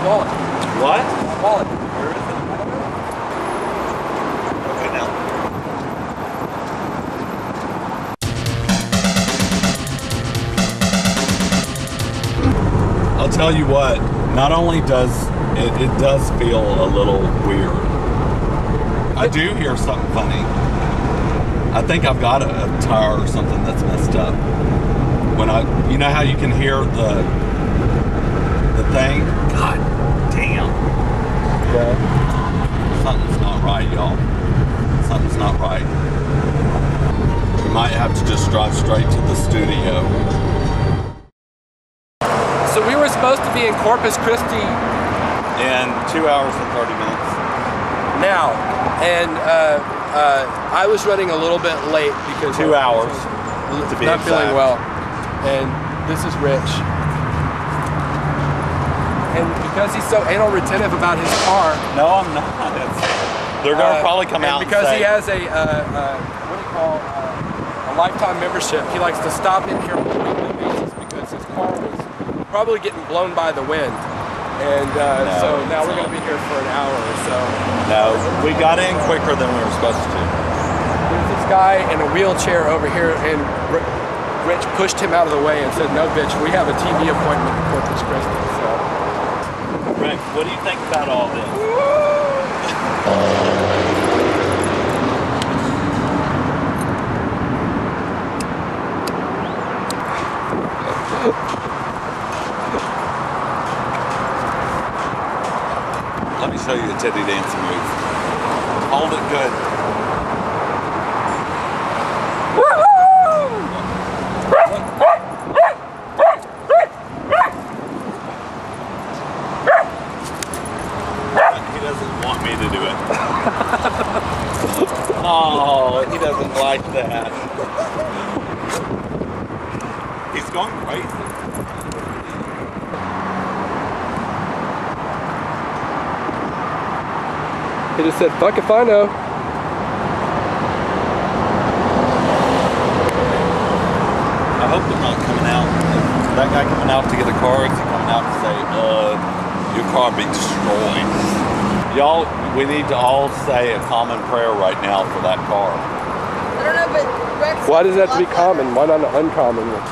wallet. What? My wallet. Where is it? I don't know. Okay, now. I'll tell you what, not only does it does feel a little weird. I do hear something funny. I think I've got a tire or something that's messed up. When you know how you can hear the thing? God damn. Yeah. Something's not right, y'all. Something's not right. We might have to just drive straight to the studio. So we were supposed to be in Corpus Christi In 2 hours and 30 minutes. now, and I was running a little bit late because 2 hours, to be not feeling exact. well, and this is Ritch, and because he's so anal retentive about his car. No, I'm not. They're gonna probably come out because and say, he has a what do you call a lifetime membership. He likes to stop in here on a weekly basis because his car was probably getting blown by the wind. And so now we're going to be here for an hour or so. No, we got in quicker than we were supposed to. There's this guy in a wheelchair over here, and Ritch pushed him out of the way and said, "No, bitch, we have a TV appointment in Corpus Christi." So, Rick, what do you think about all this? Let me show you a titty dancing move. Hold it good. He doesn't want me to do it. Oh, he doesn't like that. He's going crazy. he just said, "Fuck if I know." I hope they're not coming out. Is that guy coming out to get a car? Is he coming out to say, your car be destroyed? Y'all, we need to all say a common prayer right now for that car. I don't know, but Rex. Why does it have to be common? Why not an uncommon one?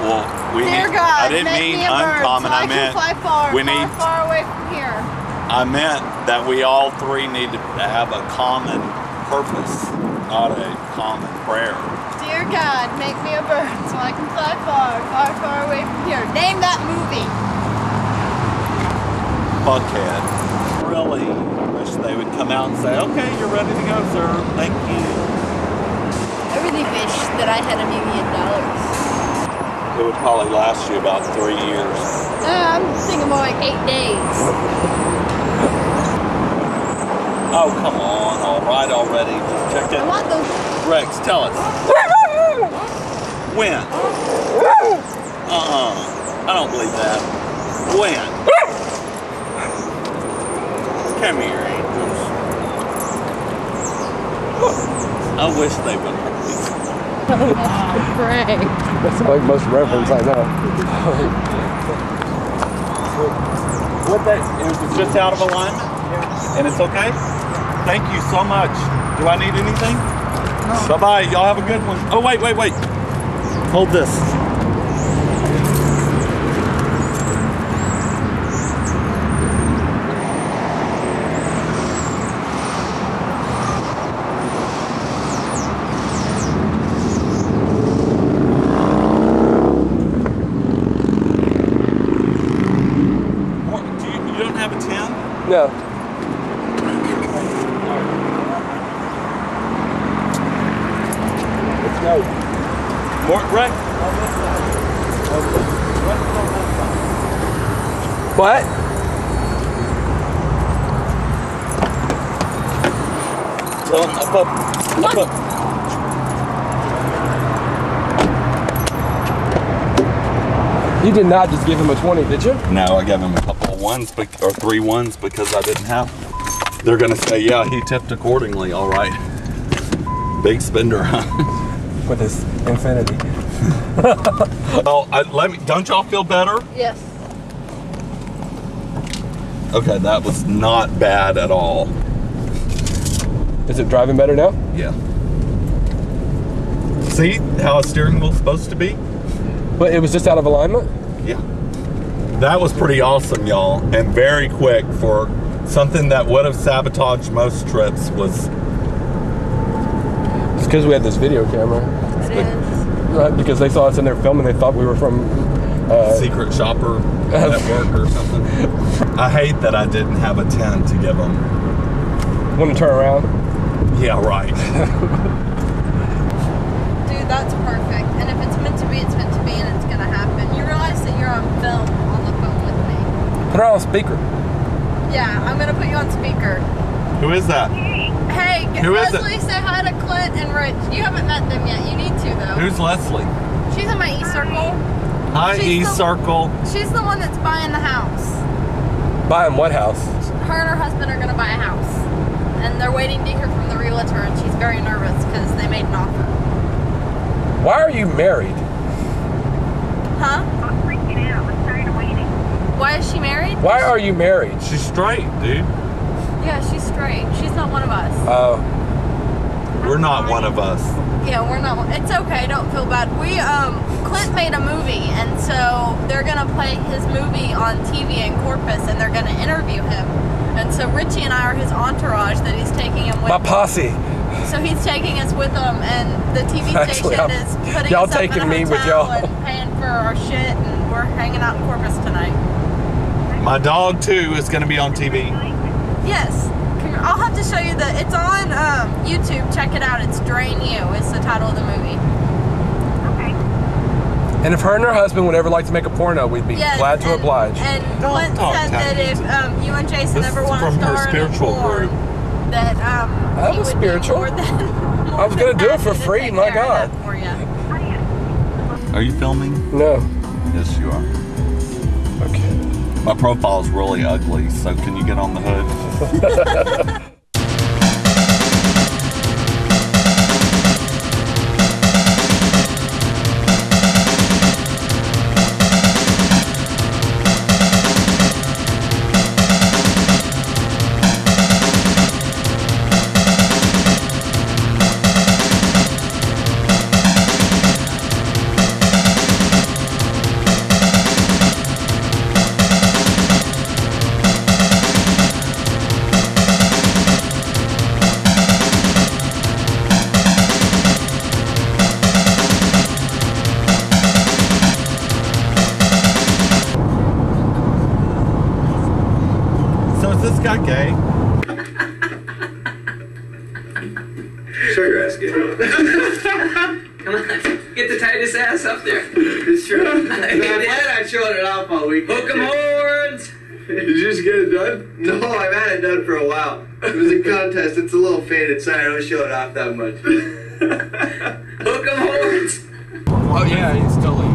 Well, we Dear need, God, I didn't make mean me a bird uncommon, so I meant can fly far, we far, need, far away from here. I meant that we all three need to have a common purpose, not a common prayer. Dear God, make me a bird so I can fly far, far, far away from here. Name that movie. Fuckhead. Really wish they would come out and say, okay, you're ready to go, sir. Thank you. I really wish that I had $1 million. It would probably last you about 3 years. I'm thinking more like 8 days. Oh, come on. All right already. Just check it. I want those. Rex, tell us. When? I don't believe that. When? Come here, angels. I wish they would hurt me. Frank. That's like most reverence I know. What that? It was just out of alignment? And it's okay? Thank you so much. Do I need anything? No. Bye-bye. Y'all have a good one. Oh, wait. Hold this. You don't have a 10? No. No. More, Rex? What? Up. You did not just give him a 20, did you? No, I gave him a couple of ones, or 3 ones because I didn't have. They're gonna say, yeah, he tipped accordingly, all right. Big spender, huh? With his infinity. Well, don't y'all feel better? Yes. Okay, that was not bad at all. Is it driving better now? Yeah. See how a steering wheel's supposed to be? But it was just out of alignment? Yeah. That was pretty awesome, y'all, and very quick for something that would have sabotaged most trips. Was it's because we had this video camera. It is. Right, because they saw us in there filming, they thought we were from secret shopper network or something. I hate that I didn't have a 10 to give them. Want to turn around? Yeah, right. Dude, that's perfect. And if it's meant to be, it's meant to be, and it's gonna happen. You realize that you're on film on the phone with me. Put her on speaker. Yeah, I'm gonna put you on speaker. Who is that? Hey, Who is Leslie, say hi to Clint and Ritch. You haven't met them yet. You need to, though. Who's Leslie? She's in my E-Circle. Hi, E-Circle. She's the one that's buying the house. Buying what house? Her and her husband are gonna buy a house. And they're waiting to hear from the realtor, and she's very nervous because they made an offer. Why are you married? Huh? I'm freaking out. I'm tired of waiting. Why is she married? Why are you married? She's straight, dude. Yeah, she's straight. She's not one of us. Oh. We're not one of us. Yeah, we're not. It's okay. Don't feel bad. Clint made a movie, and so they're gonna play his movie on TV in Corpus, and they're gonna interview him. And so Richie and I are his entourage that he's taking him with. My posse. So he's taking us with him, and the TV Actually, station is putting y'all us up taking in a me with hotel y'all. and paying for our shit, and we're hanging out in Corpus tonight. My dog, too, is going to be on TV. Yes. I'll have to show you it's on YouTube. Check it out. It's Drain You. It's the title of the movie. Okay. And if her and her husband would ever like to make a porno, we'd be Yes, glad to oblige. And Don't Clint talk said that tactics. if you and Jason This ever is want to from her star in a spiritual porn, group. that That he was would spiritual. Be more than, I was gonna do it for happy to free, take my care of God. that for you. Are you filming? No. Yes, you are. Okay. My profile's really ugly, so can you get on the hood? So is this guy gay? Show your ass, kid. Come on, get the tightest ass up there. It's true. I plan on showing it off all week. Hook 'em horns. Did you just get it done? No, I've had it done for a while. It was a contest. It's a little faded, so I don't show it off that much. Hook 'em horns. Oh yeah, he's totally.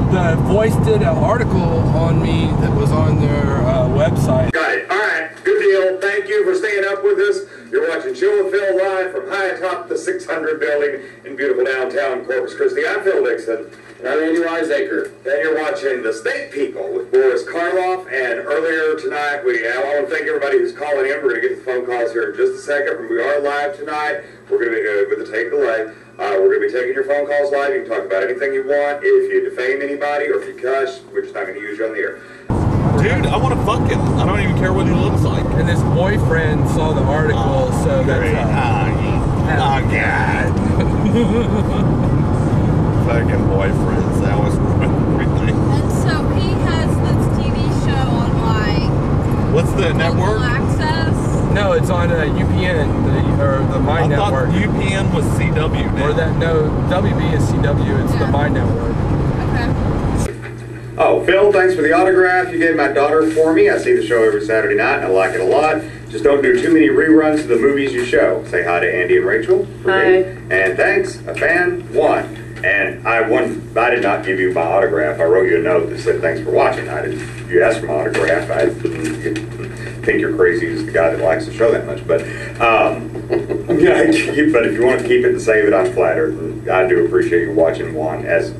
The Voice did an article on me that was on their website. Got it. All right. Good deal. Thank you for staying up with us. You're watching Geo Metro live from high atop the 600 building in beautiful downtown Corpus Christi. I'm Phil Dixon. And I'm Andy Wiseacre. And you're watching The State People with Boris Karloff. And earlier tonight, I want to thank everybody who's calling in. We're going to get the phone calls here in just a second. We are live tonight. We're going to be with the tape delay. We're going to be taking your phone calls live. You can talk about anything you want. If you defame anybody or if you cuss, we're just not going to use you on the air. Dude, I want to fuck him. I don't even care what he looks like. And his boyfriend saw the article, so that's Oh, God. Fucking boyfriends. That was everything. And so he has this TV show on like What's the network? Local Access. no, it's on UPN, the My I Network. thought UPN was CW now. Or that WB is CW. It's the Yeah. My Network. Okay. Oh, Phil, thanks for the autograph. You gave my daughter for me. I see the show every Saturday night, and I like it a lot. Just don't do too many reruns of the movies you show. Say hi to Andy and Rachel. For me. And thanks, a fan won. And I did not give you my autograph. I wrote you a note that said thanks for watching. You asked for my autograph. I think you're crazy as the guy that likes the show that much. But yeah, but if you want to keep it and save it, I'm flattered. And I do appreciate you watching one, as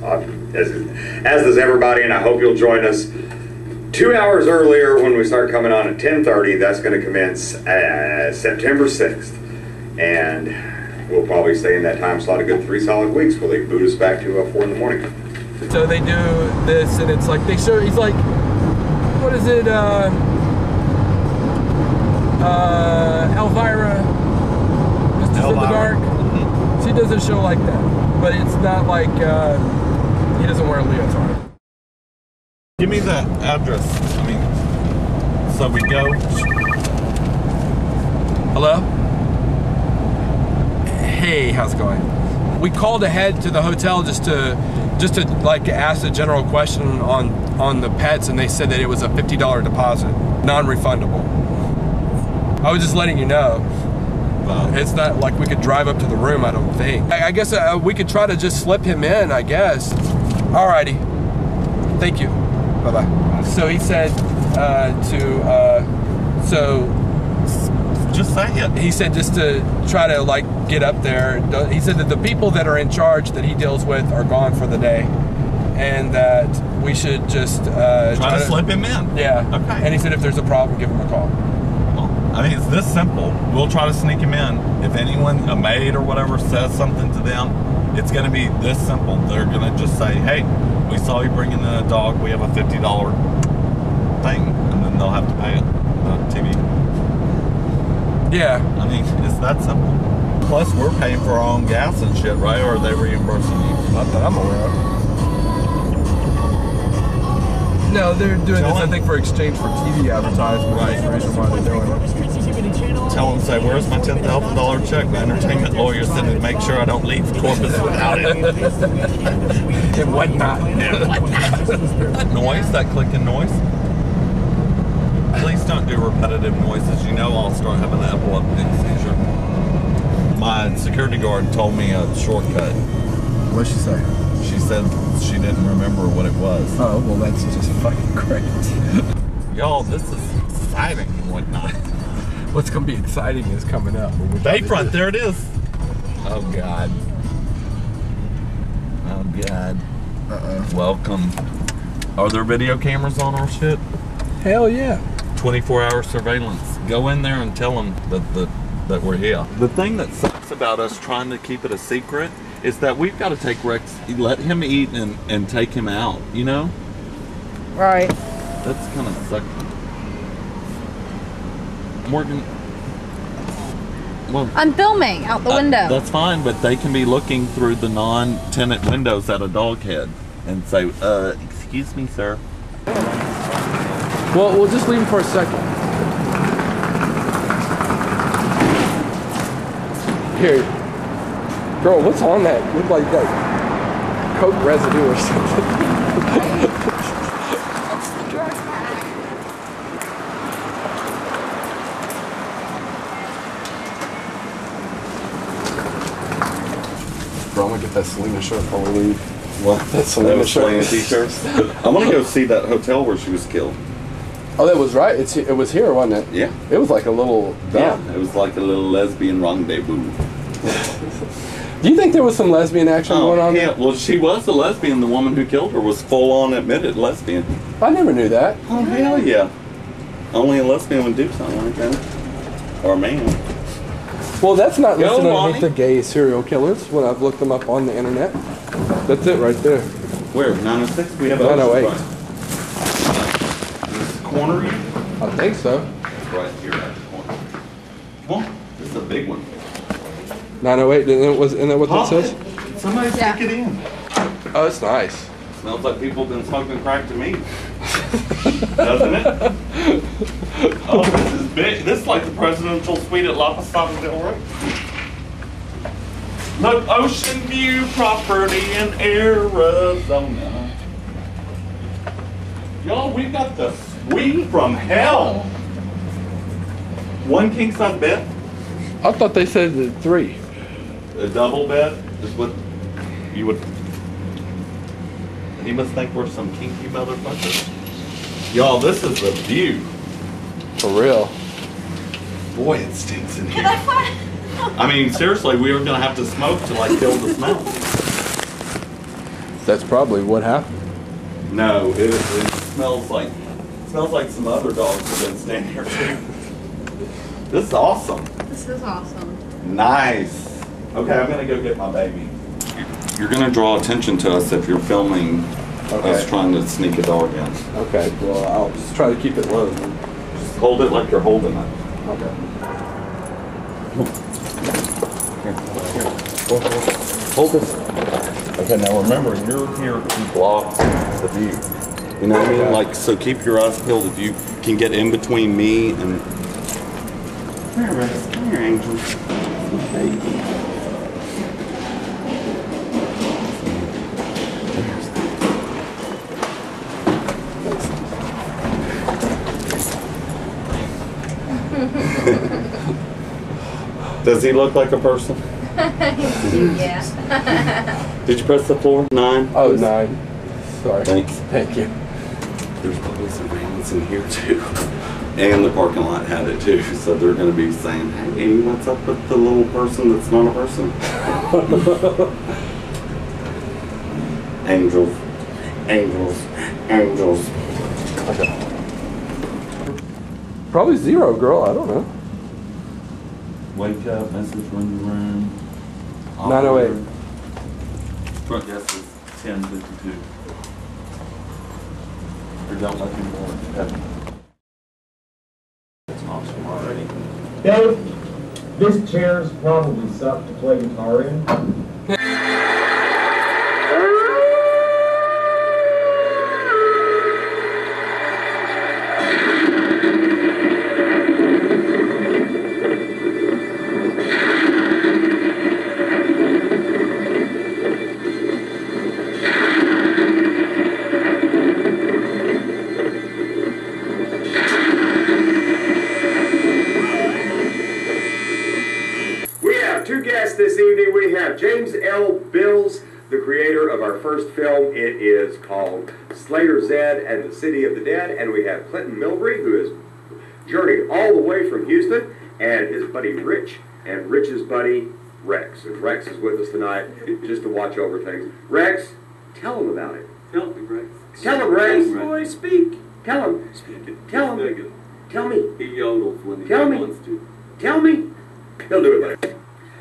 does everybody. And I hope you'll join us 2 hours earlier, when we start coming on at 10:30, that's going to commence September 6th. And we'll probably stay in that time slot a good 3 solid weeks before they boot us back to 4 in the morning. So they do this, and it's like they show. He's like, what is it? Elvira, Justice in the Dark. She does a show like that, but it's not like he doesn't wear a leotard. Give me that address. I mean, so we go. Hello? Hey, how's it going? We called ahead to the hotel just to like ask a general question on the pets, and they said that it was a $50 deposit, non-refundable. I was just letting you know. It's not like we could drive up to the room, I don't think. I guess we could try to just slip him in, I guess. Alrighty. Thank you. Bye-bye. So he said Just say it. he said just to try to like get up there. He said that the people that are in charge that he deals with are gone for the day, and that we should just Try to slip him in. Yeah. Okay. And he said if there's a problem, give him a call. I mean, it's this simple. We'll try to sneak him in. If anyone, a maid or whatever, says something to them, it's going to be this simple. They're going to just say, hey, we saw you bringing in a dog. We have a $50 thing. And then they'll have to pay it. TV. Yeah. I mean, it's that simple. Plus, we're paying for our own gas and shit, right? Or are they reimbursing you? Not that I'm aware of. No, they're doing this, I think, for exchange for TV advertisement. Right. That's the reason why they're doing it. Tell them, say, where's my $10,000 check? My entertainment lawyer said to make sure I don't leave Corpus without it. And whatnot. That noise, that clicking noise. Please don't do repetitive noises. You know I'll start having an epileptic seizure. My security guard told me a shortcut. What'd she say? She said she didn't remember what it was. Oh, well, that's just fucking great. Y'all, this is exciting and whatnot. What's going to be exciting is coming up. Bayfront, there it is. Oh, God. Oh, God. Welcome. Are there video cameras on our shit? Hell yeah. 24-hour surveillance. Go in there and tell them that we're here. The thing that sucks about us trying to keep it a secret is that we've got to take Rex, let him eat and take him out, you know? Right. That's kind of sucky. Morgan, well, I'm filming out the window. That's fine, but they can be looking through the non-tenant windows at a dog head and say, excuse me, sir. Well, we'll just leave him for a second. Here. Girl, what's on that? Look like that Coke residue or something. Bro, I'm gonna get that Selena shirt before we leave. What? That Selena shirt. t-shirts? I want to go see that hotel where she was killed. Oh, that was right. It was here, wasn't it? Yeah. It was like a little dump. Yeah, it was like a little lesbian rendezvous. Do you think there was some lesbian action going on there? Well, she was a lesbian. The woman who killed her was full-on admitted lesbian. I never knew that. Oh, hell yeah. Only a lesbian would do something like that. Or a man. Well, that's not Go, listed Mommy. underneath the gay serial killers when I've looked them up on the internet. That's it right there. Where? 906? We have 908. Is this corner? I think so. It's right here at the corner. Come on. This is a big one. 908, isn't that what that Pop says? it. Somebody Yeah. stick it in. Oh, it's nice. Smells like people have been smoking crack to me. Doesn't it? Oh, this is big. This is like the presidential suite at La Posada del Rey. Look, Ocean View property in Arizona. Y'all, we got the suite from hell. One king size bed. I thought they said the 3. A double bed is what you would. He must think we're some kinky motherfuckers. Y'all, this is the view. For real. Boy, it stinks in here. I mean, seriously, we were gonna have to smoke to like kill the smell. That's probably what happened. No, it smells like smells like some other dogs have been staying here too. This is awesome. This is awesome. Nice. Okay, I'm gonna go get my baby. You're gonna draw attention to us if you're filming us trying to sneak a dog in. Okay, well, I'll just try to keep it low. Just hold it like you're holding it. Okay. Hold this. Okay, now remember, you're here to block the view. You know what I mean? Like, so keep your eyes peeled. If you can get in between me and... Come here, Rex. Come here, Angel. Baby. Does he look like a person? Yeah. Did you press the floor? 9? Oh, 9. Sorry. Thanks. Thank you. There's probably some families in here too. And the parking lot had it too, so they're going to be saying, hey, what's up with the little person that's not a person? Angels. Angels. Angels. Okay. Probably 0, girl. I don't know. Wake up, message run the room. 908. Front desk is 1052. Or don't let him go. That's awesome already. Dave, this chair's probably sucked to play guitar in. This evening we have James L. Bills, the creator of our first film. It is called Slayer Zed and the City of the Dead, and we have Clint Milby, who has journeyed all the way from Houston, and his buddy Ritch, and Ritch's buddy Rex. And Rex is with us tonight just to watch over things. Rex, tell him about it. Tell me, Rex. Tell him, Rex. Boy, speak. Tell him. Speak it. Tell him. Speak it. Tell me. He yodels when he Tell me. wants to. Tell me. He'll do it later.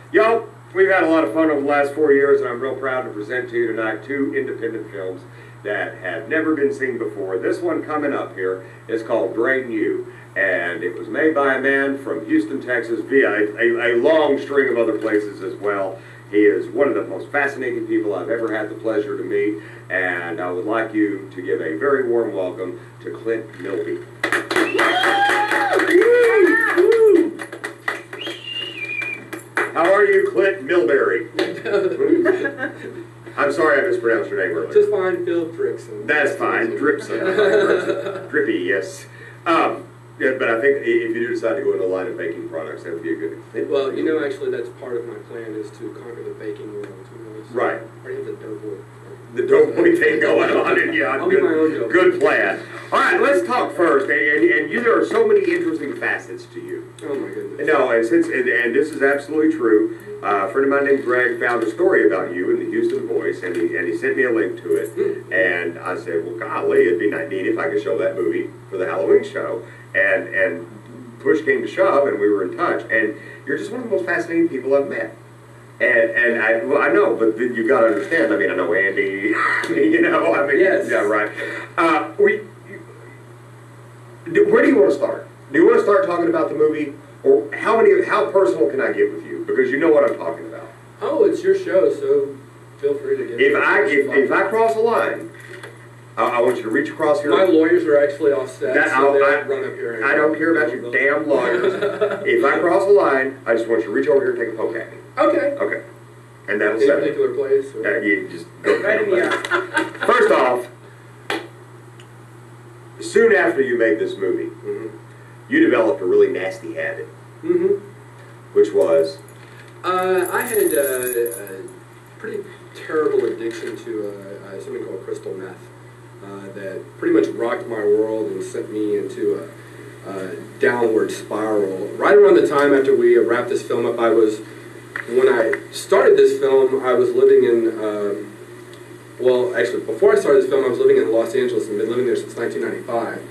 Yo, we've had a lot of fun over the last 4 years, and I'm real proud to present to you tonight 2 independent films that have never been seen before. This one coming up here is called Drain You, and it was made by a man from Houston, Texas, via a long string of other places as well. He is one of the most fascinating people I've ever had the pleasure to meet, and I would like you to give a very warm welcome to Clint Milby. How are you, Clint Milbury? I'm sorry I mispronounced your name earlier. Just fine, Phil Dixon. That's fine, Dripson. Drippy, yes. Yeah, but I think if you do decide to go into the line of baking products, that would be a good thing. Well, you know, actually, that's part of my plan is to conquer the baking world. You know, so right. I already have the dough boy. The dough boy thing going on, and yeah, I'll be my own dough boy. Good plan. All right, let's talk first. And you, there are so many interesting facets to you. Oh my goodness. No, and this is absolutely true. A friend of mine named Greg found a story about you in the Houston Voice, and he sent me a link to it. And I said, well, golly, it'd be neat if I could show that movie for the Halloween show. And push came to shove, and we were in touch. And you're just one of the most fascinating people I've met. And I know, but you got to understand. I mean, I know Andy. Yes. Yeah, right. Where do you want to start? Do you want to start talking about the movie, or how personal can I get with you? Because you know what I'm talking about. Oh, it's your show, so feel free to get. If I cross a line, I want you to reach across here. My lawyers are actually off set, so they don't run up here. I don't care about your damn lawyers. If I cross a line, I just want you to reach over here and take a poke at me. Okay. Okay. And that'll Any set it. particular place? Or? You just go Right in the eye. First off, soon after you made this movie, you developed a really nasty habit, which was? I had a pretty terrible addiction to something called crystal meth that pretty much rocked my world and sent me into a downward spiral. Right around the time after we wrapped this film up, when I started this film, I was living in, well, actually, before I started this film, I was living in Los Angeles and been living there since 1995.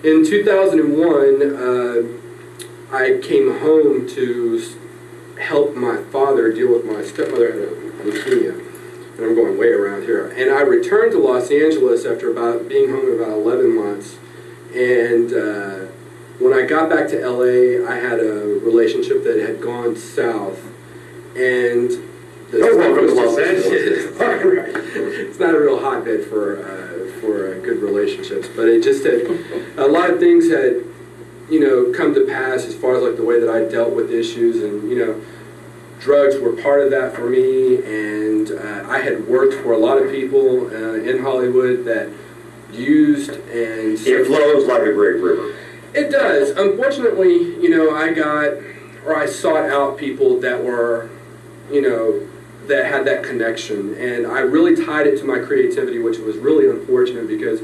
in 2001, I came home to help my father deal with my stepmother had leukemia. And I'm going way around here. And I returned to Los Angeles after being home about 11 months. And when I got back to LA, I had a relationship that had gone south. And welcome to Los Angeles. It's not a real hotbed for good relationships, but it just had a lot of things had come to pass as far as like the way that I dealt with issues, and drugs were part of that for me. And I had worked for a lot of people in Hollywood that used and it flows like a great river. It does. Unfortunately, I sought out people that were, that had that connection, and I really tied it to my creativity, which was really unfortunate because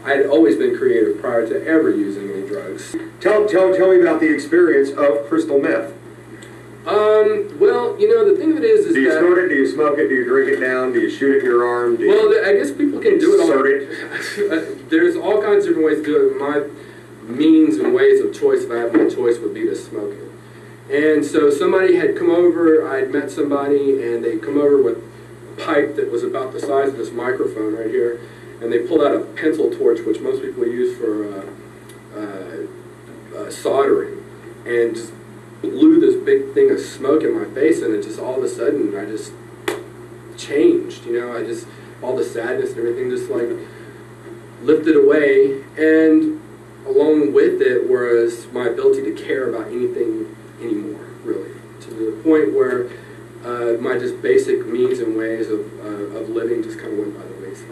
I had always been creative prior to ever using any drugs. Tell me about the experience of crystal meth. Well, the thing of it is do you snort it? Do you smoke it? Do you drink it down? Do you shoot it in your arm? I guess people can do it. There's all kinds of different ways to do it. My means and ways of choice, if I had my choice, would be to smoke it. And so somebody had come over, I had met somebody, and they'd come over with a pipe that was about the size of this microphone right here, and they pulled out a pencil torch, which most people use for soldering, and just blew this big thing of smoke in my face, and it just all of a sudden, I just changed, all the sadness and everything just like lifted away, and along with it was my ability to care about anything anymore, really, to the point where my just basic means and ways of living just kind of went by the wayside.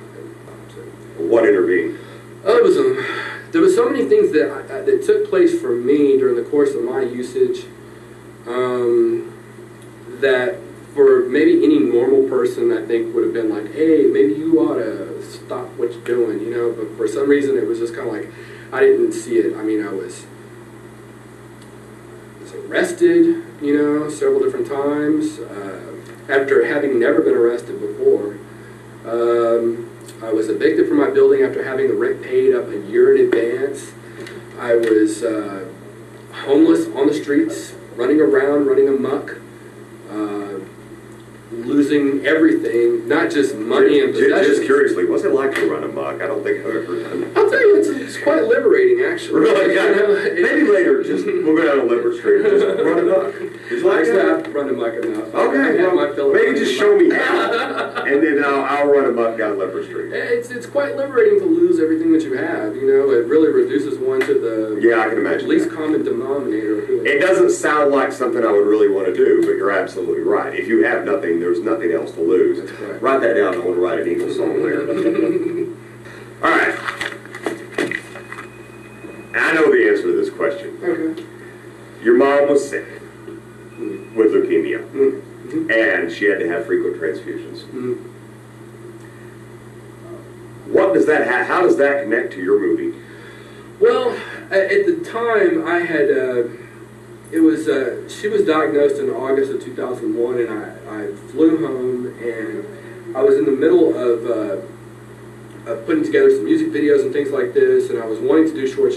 So, what intervened? There was so many things that took place for me during the course of my usage that for maybe any normal person I think would have been like, hey, maybe you ought to stop what you're doing, but for some reason it was just kind of like, I didn't see it. I mean, I was arrested, several different times, after having never been arrested before. I was evicted from my building after having the rent paid up a year in advance. I was homeless on the streets, running around, running amok, losing everything, not just money and possessions. Just curiously, what's it like to run amok? I don't think I've ever done it. I'll tell you, it's quite liberating, actually. Really? Maybe later, we'll go down to Liver Street and just run amok. I've run amok enough. Okay, maybe just show me how, and then I'll run amok down Liver Street. It's quite liberating to lose everything that you have. It really reduces one to the I can imagine least common denominator. It doesn't sound like something I would really want to do, but you're absolutely right. If you have nothing, there's nothing else to lose. That's right. Write that down. I want to write an Eagles song there. All right. I know the answer to this question. Okay. Your mom was sick with leukemia, and she had to have frequent transfusions. What does that how does that connect to your movie? Well, at the time, I had she was diagnosed in August of 2001, and I flew home, and I was in the middle of putting together some music videos and things like this, and I was wanting to do short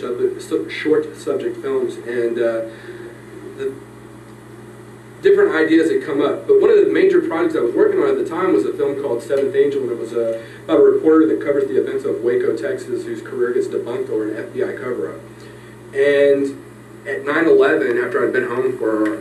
subject films, and the different ideas had come up. But one of the major projects I was working on at the time was a film called Seventh Angel, and it was about a reporter that covers the events of Waco, Texas, whose career gets debunked over an FBI cover-up. And at 9/11, after I'd been home for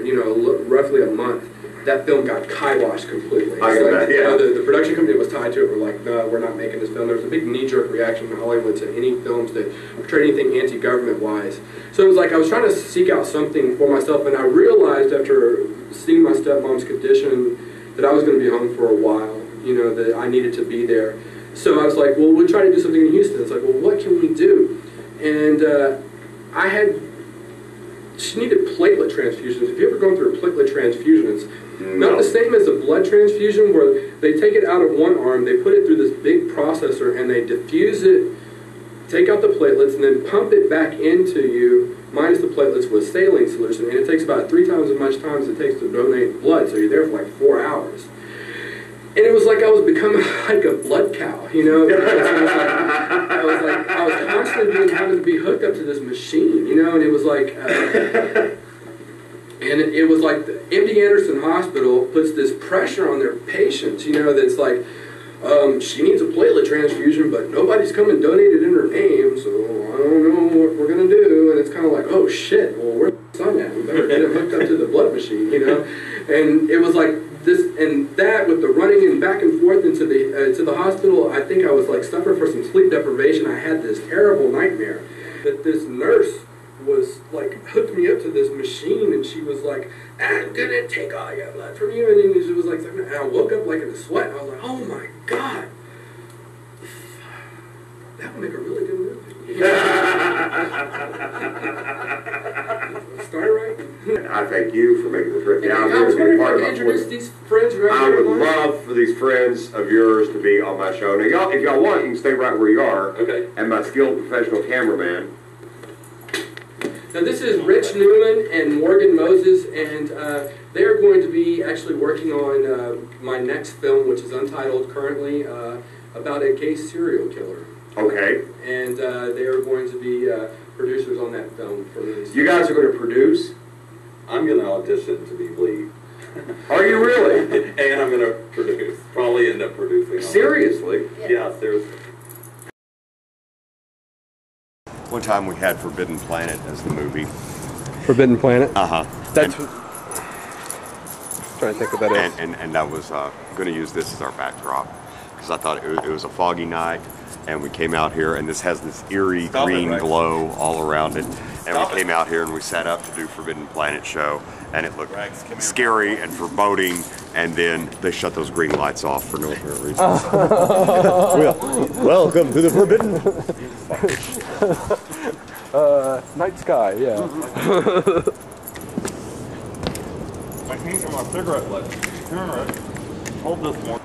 roughly a month, that film got kiboshed completely. The production company was tied to it. We're like, no, we're not making this film. There was a big knee-jerk reaction in Hollywood to any films that portrayed anything anti-government-wise. So it was like I was trying to seek out something for myself, and I realized after seeing my stepmom's condition that I was going to be home for a while. That I needed to be there. So I was like, well, we'll try to do something in Houston. It's like, well, what can we do? And she needed platelet transfusions. If you've ever gone through a platelet transfusion, it's not the same as a blood transfusion where they take it out of one arm, they put it through this big processor, and they diffuse it, take out the platelets, and then pump it back into you, minus the platelets, with saline solution. And it takes about 3 times as much time as it takes to donate blood, so you're there for like 4 hours. And it was like I was becoming like a blood cow, I was like, I I was constantly having to be hooked up to this machine, you know, and it was like, it was like the MD Anderson Hospital puts this pressure on their patients, you know, that's like, she needs a platelet transfusion, but nobody's come and donated in her name, so I don't know what we're going to do. And it's kind of like, oh shit, well, where's the son at? We better get him hooked up to the blood machine, you know? And it was like this, and that with the running and back and forth into the to the hospital, I think I was like suffering from some sleep deprivation. I had this terrible nightmare that this nurse was like hooked me up to this machine, and she was like, I'm gonna take all your blood from you, and then she was like, and I woke up like in a sweat, and I was like, oh my god, that would make a really good movie. Start right. I thank you for making the trip down I here was to be wondering part if I of could it. introduce these friends right I here. would love for these friends of yours to be on my show. Now, y'all, if y'all want, you can stay right where you are. Okay. And my skilled professional cameraman. Now this is Ritch Newman and Morgan Moses, and they're going to be actually working on my next film, which is untitled currently, about a gay serial killer. Okay. And they are going to be producers on that film for me. You guys are going to produce? I'm going to audition to be lead. Are you really? And I'm going to produce. Probably end up producing. Seriously? Yeah, seriously. One time we had Forbidden Planet as the movie. Forbidden Planet? Uh-huh. That's... trying to think of that. And I was going to use this as our backdrop because I thought it was a foggy night, and we came out here, and this has this eerie green glow all around it. And we came out here and we sat up to do Forbidden Planet show, and it looked scary and foreboding, and then they shut those green lights off for no apparent reason. Welcome to the Forbidden. Night sky, yeah. My hands are my cigarette butt. All right. Hold this more.